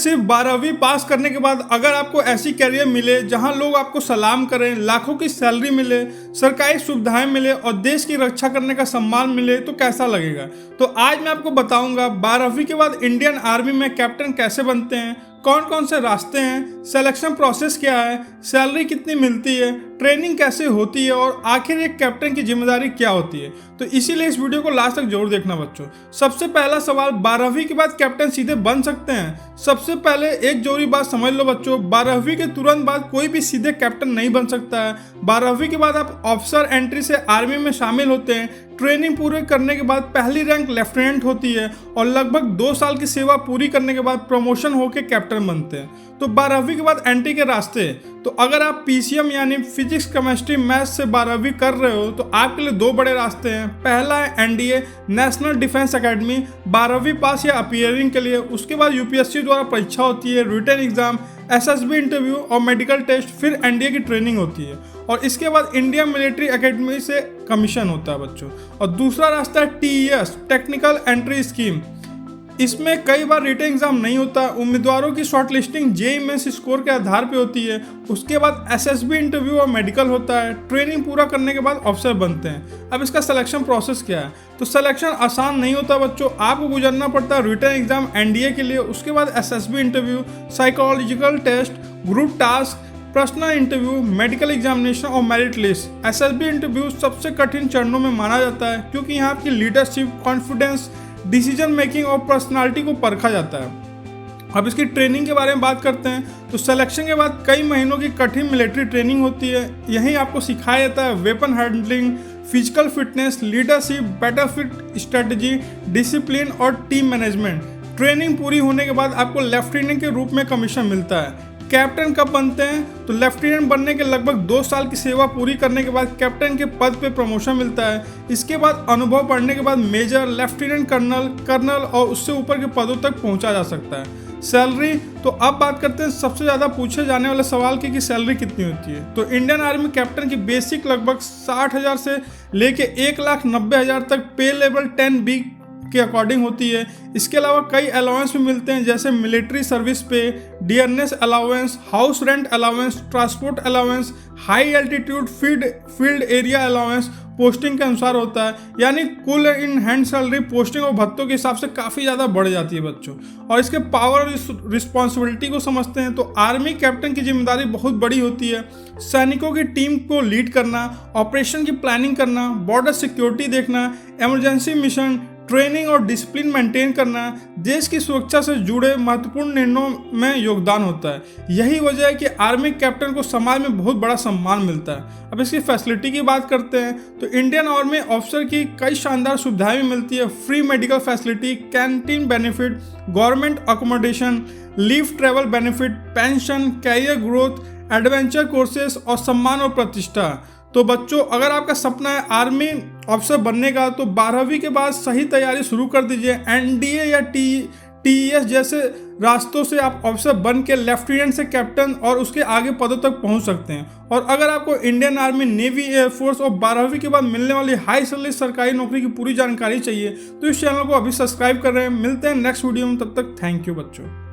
सिर्फ 12वीं पास करने के बाद अगर आपको ऐसी कैरियर मिले जहां लोग आपको सलाम करें, लाखों की सैलरी मिले, सरकारी सुविधाएं मिले और देश की रक्षा करने का सम्मान मिले तो कैसा लगेगा। तो आज मैं आपको बताऊंगा 12वीं के बाद इंडियन आर्मी में कैप्टन कैसे बनते हैं, कौन कौन से रास्ते हैं, सिलेक्शन प्रोसेस क्या है, सैलरी कितनी मिलती है, ट्रेनिंग कैसे होती है और आखिर एक कैप्टन की जिम्मेदारी क्या होती है। तो इसीलिए इस वीडियो को लास्ट तक जरूर देखना बच्चों। सबसे पहला सवाल, 12वीं के बाद कैप्टन सीधे बन सकते हैं? सबसे पहले एक जरूरी बात समझ लो बच्चों, 12वीं के तुरंत बाद कोई भी सीधे कैप्टन नहीं बन सकता है। 12वीं के बाद आप ऑफिसर एंट्री से आर्मी में शामिल होते हैं। ट्रेनिंग पूरे करने के बाद पहली रैंक लेफ्टिनेंट होती है और लगभग 2 साल की सेवा पूरी करने के बाद प्रमोशन होकर कैप्टन बनते हैं। तो 12वीं के बाद एंट्री के रास्ते, तो अगर आप पीसीएम यानी फिजिक्स, केमिस्ट्री, मैथ्स से 12वीं कर रहे हो तो आपके लिए 2 बड़े रास्ते हैं। पहला है एनडीए नेशनल डिफेंस एकेडमी, 12वीं पास या अपीयरिंग के लिए। उसके बाद यूपीएससी द्वारा परीक्षा होती है, रिटन एग्जाम, एसएसबी इंटरव्यू और मेडिकल टेस्ट, फिर एनडीए की ट्रेनिंग होती है और इसके बाद इंडियन मिलिट्री एकेडमी से कमीशन होता है बच्चों। और दूसरा रास्ता है टीईएस टेक्निकल एंट्री स्कीम। इसमें कई बार रिटन एग्जाम नहीं होता, उम्मीदवारों की short listing JEE mains score के आधार पे होती है। उसके बाद एसएसबी इंटरव्यू और मेडिकल होता है। ट्रेनिंग पूरा करने के बाद ऑफिसर बनते हैं। अब इसका सिलेक्शन प्रोसेस क्या है? तो सिलेक्शन आसान नहीं होता बच्चों, आपको गुजरना पड़ता है रिटन एग्जाम एनडीए के लिए, उसके बाद SSB interview, psychological test, group task, personal interview, medical examination और मेरिट लिस्ट। एसएसबी इंटरव्यू सबसे कठिन चरणों में माना जाता है क्योंकि यहाँ आपकी लीडरशिप, कॉन्फिडेंस, डिसीजन मेकिंग और पर्सनालिटी को परखा जाता है। अब इसकी ट्रेनिंग के बारे में बात करते हैं तो सिलेक्शन के बाद कई महीनों की कठिन मिलिट्री ट्रेनिंग होती है। यहीं आपको सिखाया जाता है weapon handling, physical fitness, leadership, battlefield strategy, discipline और टीम मैनेजमेंट। ट्रेनिंग पूरी होने के बाद आपको लेफ्टिनेंट के रूप में कमीशन मिलता है। कैप्टन कब बनते हैं? तो लेफ्टिनेंट बनने के लगभग 2 साल की सेवा पूरी करने के बाद कैप्टन के पद पे प्रमोशन मिलता है। इसके बाद अनुभव बढ़ने के बाद मेजर, लेफ्टिनेंट कर्नल और उससे ऊपर के पदों तक पहुंचा जा सकता है। सैलरी, तो अब बात करते हैं सबसे ज़्यादा पूछे जाने वाले सवाल की कि सैलरी कितनी होती है। तो इंडियन आर्मी कैप्टन की बेसिक लगभग 60,000 से लेके 1,90,000 तक पे लेवल 10B के अकॉर्डिंग होती है। इसके अलावा कई अलाउंस भी मिलते हैं जैसे मिलिट्री सर्विस पे, dearness allowance, house rent allowance, transport allowance, high altitude field area allowance posting के अनुसार होता है। यानी कुल इन हैंड सैलरी पोस्टिंग और भत्तों के हिसाब से काफ़ी ज़्यादा बढ़ जाती है बच्चों। और इसके पावर और रिस्पॉन्सिबिलिटी को समझते हैं तो आर्मी कैप्टन की जिम्मेदारी बहुत बड़ी होती है। सैनिकों की टीम को लीड करना, ऑपरेशन की प्लानिंग करना, बॉर्डर सिक्योरिटी देखना, इमरजेंसी मिशन, ट्रेनिंग और डिसिप्लिन मेंटेन करना, देश की सुरक्षा से जुड़े महत्वपूर्ण निर्णयों में योगदान होता है। यही वजह है कि आर्मी कैप्टन को समाज में बहुत बड़ा सम्मान मिलता है। अब इसकी फैसिलिटी की बात करते हैं तो इंडियन आर्मी ऑफिसर की कई शानदार सुविधाएं भी मिलती है। Free medical facility, canteen benefit, government accommodation, leave travel benefit, pension, career growth, adventure courses और सम्मान और प्रतिष्ठा। तो बच्चों, अगर आपका सपना है आर्मी ऑफिसर बनने का तो 12वीं के बाद सही तैयारी शुरू कर दीजिए। एनडीए या टीईएस जैसे रास्तों से आप ऑफिसर बन के लेफ्टिनेंट से कैप्टन और उसके आगे पदों तक पहुंच सकते हैं। और अगर आपको इंडियन आर्मी, नेवी, एयरफोर्स और 12वीं के बाद मिलने वाली हाई सैलरी सरकारी नौकरी की पूरी जानकारी चाहिए तो इस चैनल को अभी सब्सक्राइब कर रहे हैं। मिलते हैं नेक्स्ट वीडियो में, तब तक थैंक यू बच्चों।